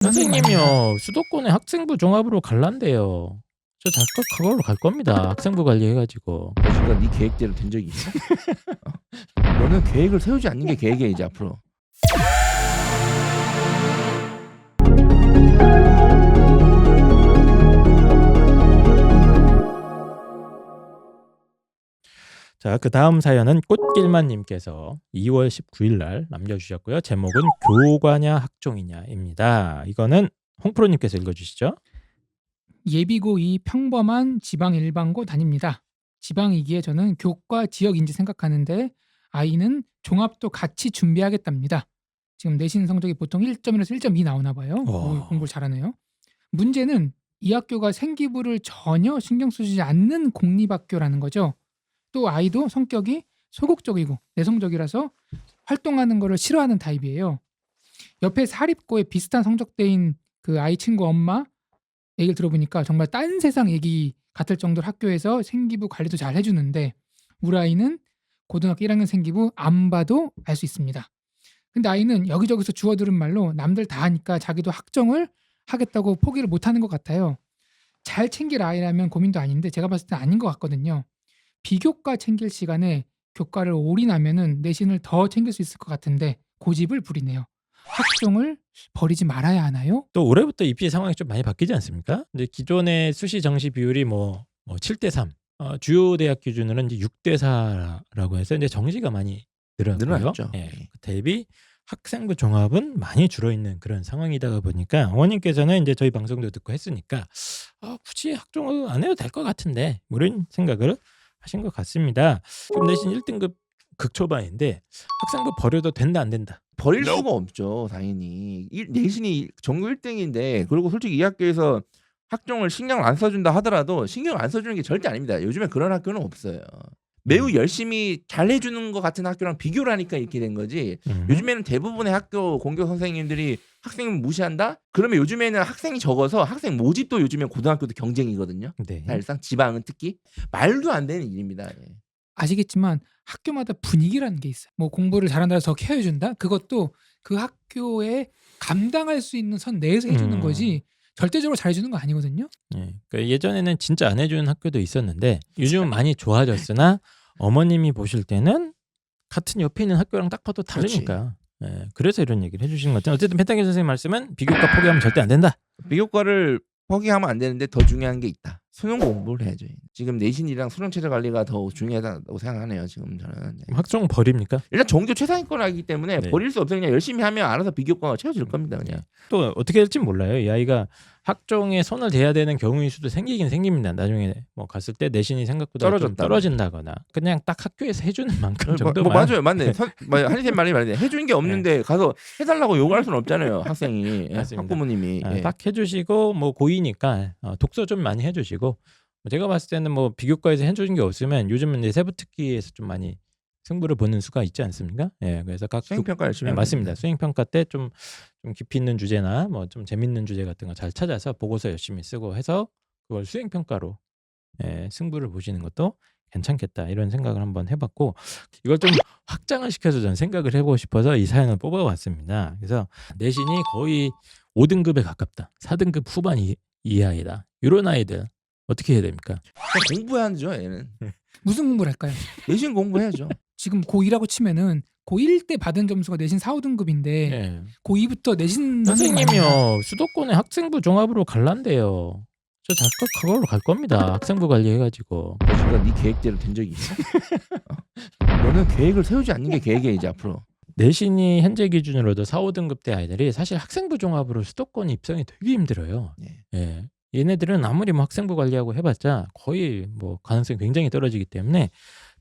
선생님이요 수도권에 학생부 종합으로 갈란대요. 저 잠깐 그걸로 갈 겁니다. 학생부 관리해가지고. 너가 네 계획대로 된 적이 있어? 너는 계획을 세우지 않는 게 계획이야 이제 앞으로. 자, 그 다음 사연은 꽃길만님께서 2월 19일 날 남겨주셨고요. 제목은 교과냐 학종이냐입니다. 이거는 홍프로님께서 읽어주시죠. 예비고2 평범한 지방 일반고 다닙니다. 지방이기에 저는 교과 지역인지 생각하는데 아이는 종합도 같이 준비하겠답니다. 지금 내신 성적이 보통 1점에서 1.2 나오나 봐요. 공부를 잘하네요. 문제는 이 학교가 생기부를 전혀 신경 쓰지 않는 공립학교라는 거죠. 또 아이도 성격이 소극적이고 내성적이라서 활동하는 거를 싫어하는 타입이에요. 옆에 사립고에 비슷한 성적대인 그 아이 친구 엄마 얘기를 들어보니까 정말 딴 세상 얘기 같을 정도로 학교에서 생기부 관리도 잘 해주는데 우리 아이는 고등학교 1학년 생기부 안 봐도 알 수 있습니다. 근데 아이는 여기저기서 주워들은 말로 남들 다 하니까 자기도 학종을 하겠다고 포기를 못하는 것 같아요. 잘 챙길 아이라면 고민도 아닌데 제가 봤을 때 아닌 것 같거든요. 비교과 챙길 시간에 교과를 올인하면은 내신을 더 챙길 수 있을 것 같은데 고집을 부리네요. 학종을 버리지 말아야 하나요? 또 올해부터 입시 상황이 좀 많이 바뀌지 않습니까? 이제 기존의 수시 정시 비율이 뭐 7대3, 주요 대학 기준으로는 이제 6대4라고 해서 이제 정시가 많이 늘어났죠. 예, 그 대비 학생부 종합은 많이 줄어 있는 그런 상황이다 보니까 어머님께서는 이제 저희 방송도 듣고 했으니까 굳이 학종을 안 해도 될 것 같은데 뭐 이런 생각을 하신 것 같습니다. 지금 내신 1등급 극초반인데 학생부 버려도 된다 안 된다? 버릴 수가 없죠 당연히. 내신이 전국 1등인데 그리고 솔직히 이 학교에서 학종을 신경을 안 써준다 하더라도 신경을 안 써주는 게 절대 아닙니다. 요즘에 그런 학교는 없어요. 매우 열심히 잘 해주는 것 같은 학교랑 비교를 하니까 이렇게 된 거지. 요즘에는 대부분의 학교 공교 선생님들이 학생을 무시한다? 그러면 요즘에는 학생이 적어서 학생 모집도 요즘에 고등학교도 경쟁이거든요. 네. 사실상 지방은 특히 말도 안 되는 일입니다. 예. 아시겠지만 학교마다 분위기라는 게 있어요. 뭐 공부를 잘한다 해서 더 케어해준다? 그것도 그 학교에 감당할 수 있는 선 내에서 해주는 거지 절대적으로 잘해주는 거 아니거든요. 예, 그러니까 예전에는 진짜 안 해주는 학교도 있었는데 요즘은 많이 좋아졌으나 어머님이 보실 때는 같은 옆에 있는 학교랑 딱 봐도 다르니까. 예, 그래서 이런 얘기를 해주신 것 같아요. 어쨌든 펜타기 선생님 말씀은 비교과 포기하면 절대 안 된다. 비교과를 포기하면 안 되는데 더 중요한 게 있다. 수능 공부를 해야죠. 지금 내신이랑 수능 최저 관리가 더 중요하다고 생각하네요. 지금 저는. 네. 학종 버립니까? 일단 정교 최상위권이기 때문에 네. 버릴 수 없어요. 그냥 열심히 하면 알아서 비교과가 채워질 겁니다. 그냥. 또 어떻게 될지 몰라요. 이 아이가 학종에 손을 대야 되는 경우일 수도 생기긴 생깁니다. 나중에 뭐 갔을 때 내신이 생각보다 좀 떨어진다거나 그냥 딱 학교에서 해주는 만큼 정도만. 맞아요, 맞네. 한희쌤 말이 맞네. 해주는 게 없는데 가서 해달라고 요구할 수는 없잖아요. 학생이, 학부모님이. 딱 해주시고 뭐 고2니까 독서 좀 많이 해주시고. 제가 봤을 때는 뭐 비교과에서 해주신 게 없으면 요즘은 이제 세부특기에서 좀 많이 승부를 보는 수가 있지 않습니까? 예, 그래서 각 수행평가 열심히 맞습니다. 수행평가 때 좀 깊이 있는 주제나 뭐 좀 재밌는 주제 같은 거 잘 찾아서 보고서 열심히 쓰고 해서 그걸 수행평가로 승부를 보시는 것도 괜찮겠다 이런 생각을 한번 해봤고 이걸 좀 확장을 시켜서 전 생각을 해보고 싶어서 이 사연을 뽑아왔습니다. 그래서 내신이 거의 5등급에 가깝다. 4등급 후반 이하이다. 이런 아이들 어떻게 해야 됩니까? 공부해야죠. 얘는. 무슨 공부를 할까요? 내신 공부해야죠. 지금 고2라고 치면은 고1 때 받은 점수가 내신 4, 5등급인데 고2부터 내신 선생님이요 수도권에 학생부 종합으로 갈란대요. 저 잠깐 그걸로 갈 겁니다. 학생부 관리해가지고. 너가 네 계획대로 된 적이 있어? 너는 계획을 세우지 않는 게 계획이야 이제 앞으로. 내신이 현재 기준으로도 4, 5등급 대 아이들이 사실 학생부 종합으로 수도권 입성이 되게 힘들어요. 예. 얘네들은 아무리 뭐 학생부 관리하고 해봤자 거의 뭐 가능성이 굉장히 떨어지기 때문에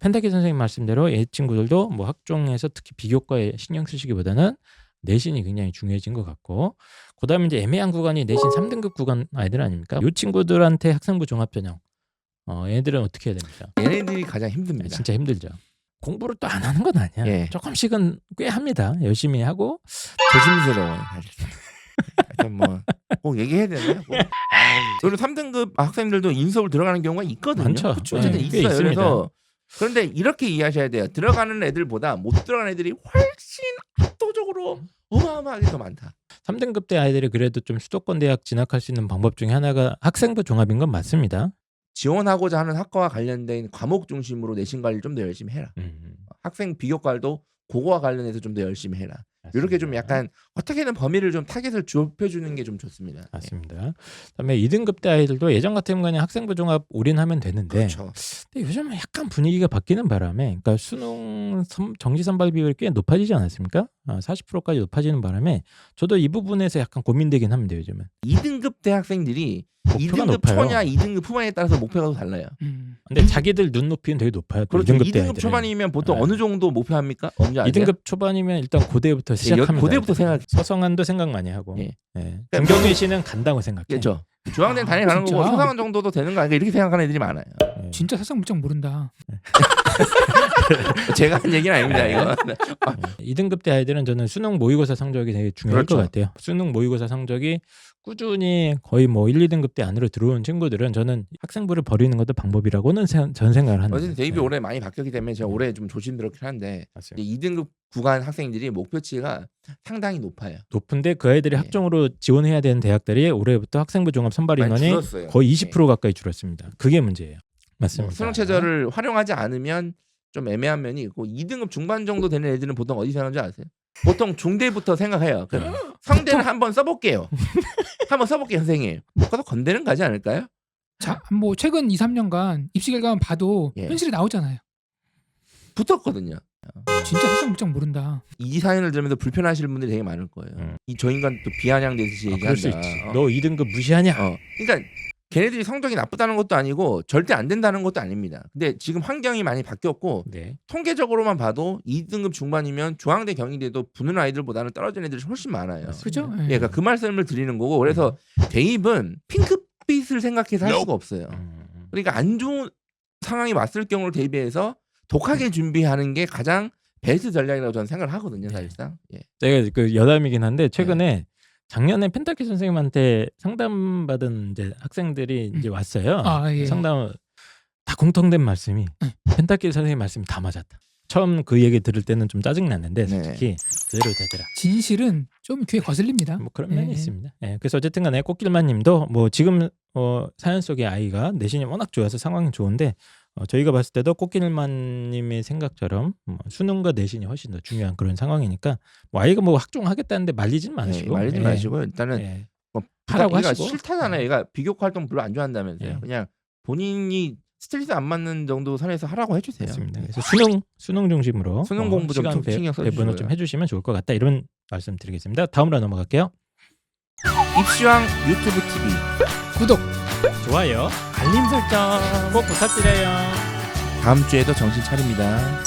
펜타키 선생님 말씀대로 이 친구들도 뭐 학종에서 특히 비교과에 신경 쓰시기보다는 내신이 굉장히 중요해진 것 같고 그다음에 이제 애매한 구간이 내신 3등급 구간 아이들 아닙니까? 이 친구들한테 학생부 종합 전형 얘네들은 어떻게 해야 됩니까? 얘네들이 가장 힘듭니다. 진짜 힘들죠. 공부를 또 안 하는 건 아니야. 조금씩은 꽤 합니다. 열심히 하고 조심스러워요. 뭐 얘기해야 되나요? 그리고 3등급 학생들도 인수업을 들어가는 경우가 있거든요. 많죠. 어쨌든 있어요. 그래서 그런데 이렇게 이해하셔야 돼요. 들어가는 애들보다 못 들어가는 애들이 훨씬 압도적으로 어마어마하게 더 많다. 3등급 대 아이들이 그래도 좀 수도권 대학 진학할 수 있는 방법 중에 하나가 학생부 종합인 건 맞습니다. 지원하고자 하는 학과와 관련된 과목 중심으로 내신 관리를 좀 더 열심히 해라. 학생 비교과도 그거와 관련해서 좀 더 열심히 해라. 이렇게 좀 약간 어떻게든 범위를 좀 타겟을 좁혀주는 게 좀 좋습니다. 맞습니다. 그다음에 2등급 대 아이들도 예전 같으면 그냥 학생부 종합 올인하면 되는데 그렇죠. 근데 요즘은 약간 분위기가 바뀌는 바람에 그러니까 수능 정시 선발 비율이 꽤 높아지지 않았습니까? 40%까지 높아지는 바람에 저도 이 부분에서 약간 고민되긴 합니다. 요즘은. 2등급 대학생들이 목표가 2등급 높아요. 초냐 2등급 후반에 따라서 목표가 또 달라요. 근데 자기들 눈높이는 되게 높아요. 또 그렇죠. 2등급 대 2등급 아이들은. 초반이면 보통 네. 어느 정도 목표합니까? 언제 아세요? 2등급 초반이면 일단 고대부터 시작합니다. 고대부터 생각. 서성한도 생각 많이 하고. 예. 예. 김경민 씨는 간다고 생각해. 그렇죠. 중앙대는 당연히 가는 거고 진짜? 서상원 정도도 되는 거 아닌가 이렇게 생각하는 애들이 많아요. 예. 진짜 세상 물정 모른다. 제가 한 얘기는 아닙니다. 이거. 2등급 대 아이들은 저는 수능 모의고사 성적이 되게 중요할 그렇죠. 것 같아요. 수능 모의고사 성적이 꾸준히 거의 뭐 1, 2등급 대 안으로 들어온 친구들은 저는 학생부를 버리는 것도 방법이라고는 전 생각을 하는데. 어쨌든 대입이 네. 올해 많이 바뀌었기 때문에 제가 올해 좀 조심스럽긴 한데 맞습니다. 2등급 구간 학생들이 목표치가 상당히 높아요. 높은데 그 아이들이 네. 학종으로 지원해야 되는 대학들이 올해부터 학생부 종합 선발 많이 인원이 줄었어요. 거의 20% 가까이 줄었습니다. 그게 문제예요. 맞습니다. 수능 체제를 활용하지 않으면 좀 애매한 면이 있고 2등급 중반 정도 되는 애들은 보통 어디 생각하는지 아세요? 보통 중대부터 생각해요. 그럼 성대는 한번 써볼게요. 한번 써볼게요, 선생님. 못 가서 건대는 가지 않을까요? 자, 뭐 최근 2, 3년간 입시 결과만 봐도 예. 현실이 나오잖아요. 붙었거든요. 진짜 세상 물정 모른다. 이 사연을 들으면서 불편하시는 분들이 되게 많을 거예요. 이 저 인간 또 비아냥되듯이 그럴 수 얘기한다. 있지. 너 2등급 무시하냐? 그러니까 걔네들이 성적이 나쁘다는 것도 아니고 절대 안 된다는 것도 아닙니다. 근데 지금 환경이 많이 바뀌었고 네. 통계적으로만 봐도 2등급 중반이면 중앙대 경희대도 붙는 아이들보다는 떨어지는 애들이 훨씬 많아요. 그죠? 예, 그러니까 그 말씀을 드리는 거고 그래서 대입은 핑크빛을 생각해서 할 수가 없어요. 그러니까 안 좋은 상황이 왔을 경우를 대비해서 독하게 준비하는 게 가장 베스트 전략이라고 저는 생각을 하거든요, 사실상. 예. 제가 그 여담이긴 한데 최근에 작년에 펜타키 선생님한테 상담받은 이제 학생들이 이제 왔어요. 예. 상담 다 공통된 말씀이 펜타키 선생님 말씀이 다 맞았다. 처음 그 얘기 들을 때는 좀 짜증 났는데 솔직히 그대로 되더라. 진실은 좀 귀에 거슬립니다. 뭐 그런 면이 있습니다. 예, 그래서 어쨌든간에 꽃길만님도 뭐 지금 사연 속의 아이가 내신이 워낙 좋아서 상황이 좋은데 저희가 봤을 때도 꽃길만님의 생각처럼 수능과 내신이 훨씬 더 중요한 그런 상황이니까 뭐 아이가 뭐 학종하겠다는데 말리진 마시고 말리지 마시고 일단은 예. 뭐 하라고 얘가 하시고 싫다잖아요. 얘가 비교과 활동 별로 안 좋아한다면서요. 예. 그냥 본인이 스트레스 안 맞는 정도 선에서 하라고 해주세요. 맞습니다. 그래서 수능 중심으로 수능 공부 좀 시간 신경 써주시고요. 배분을 좀 해주시면 좋을 것 같다 이런 말씀드리겠습니다. 다음으로 넘어갈게요. 입시왕 유튜브 TV 구독. 좋아요, 알림 설정 꼭 부탁드려요. 다음 주에도 정신 차립니다.